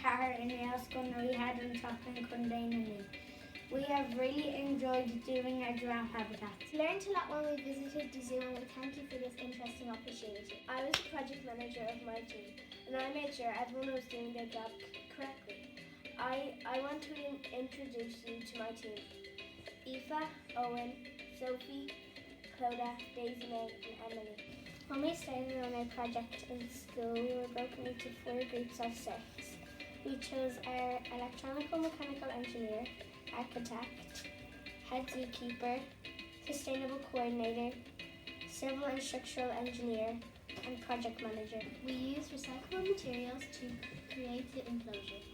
car in Railscon Rehad and Chocolate Cundane and me. We have really enjoyed doing our giraffe habitats. We learned a lot when we visited the zoo, and we thank you for this interesting opportunity. I was the project manager of my team, and I made sure everyone was doing their job correctly. I want to introduce you to my team: Aoife, Owen, Sophie, Clodagh, Daisy May and Emily. When we started on our project in school, we were broken into 4 groups of 6. We chose our electronical mechanical engineer, architect, head zookeeper, sustainable coordinator, civil and structural engineer, and project manager. We used recyclable materials to create the enclosure.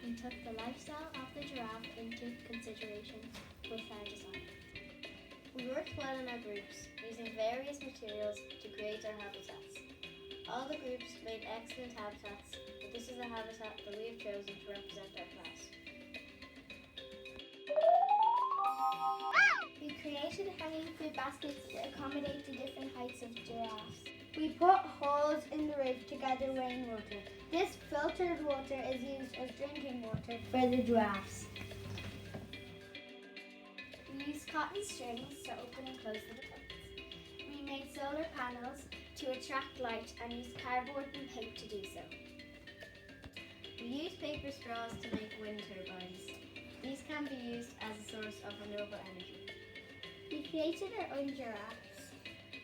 We took the lifestyle of the giraffe into consideration with our design. We worked well in our groups, using various materials to create our habitats. All the groups made excellent habitats, but this is a habitat that we have chosen to represent our class. We created hanging food baskets to accommodate the different heights of giraffes. We put holes in the roof to gather rainwater. This filtered water is used as drinking water for the giraffes. We used cotton strings to open and close the ducts. We made solar panels to attract light and used cardboard and tape to do so. We used paper straws to make wind turbines. These can be used as a source of renewable energy. We created our own giraffes.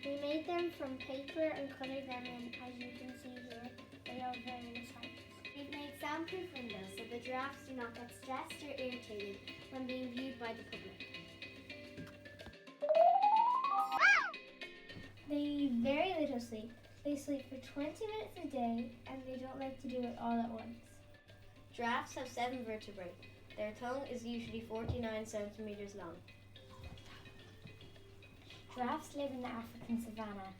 We made them from paper and coloured them in, as you can see here. They are various heights. We've made soundproof windows so the giraffes do not get stressed or irritated when being viewed by the public. They need very little sleep. They sleep for 20 minutes a day and they don't like to do it all at once. Giraffes have 7 vertebrae. Their tongue is usually 49 centimeters long. Giraffes live in the African savanna.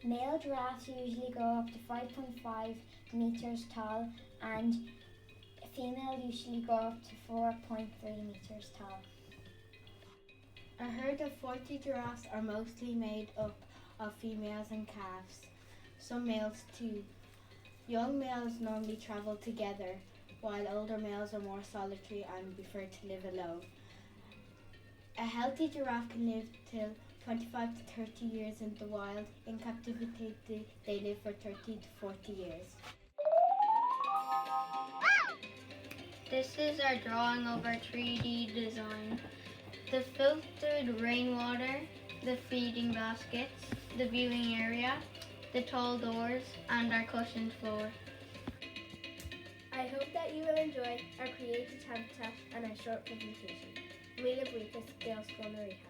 Male giraffes usually go up to 5.5 meters tall and female usually go up to 4.3 meters tall. A herd of 40 giraffes are mostly made up of females and calves, some males too. Young males normally travel together, while older males are more solitary and prefer to live alone. A healthy giraffe can live till 25 to 30 years in the wild. In captivity, they live for 30 to 40 years. This is our drawing of our 3D design. The filtered rainwater, the feeding baskets, the viewing area, the tall doors, and our cushioned floor. I hope that you will enjoy our created habitat and our short presentation. Míle buíochas Gaelscoil na Ríthe.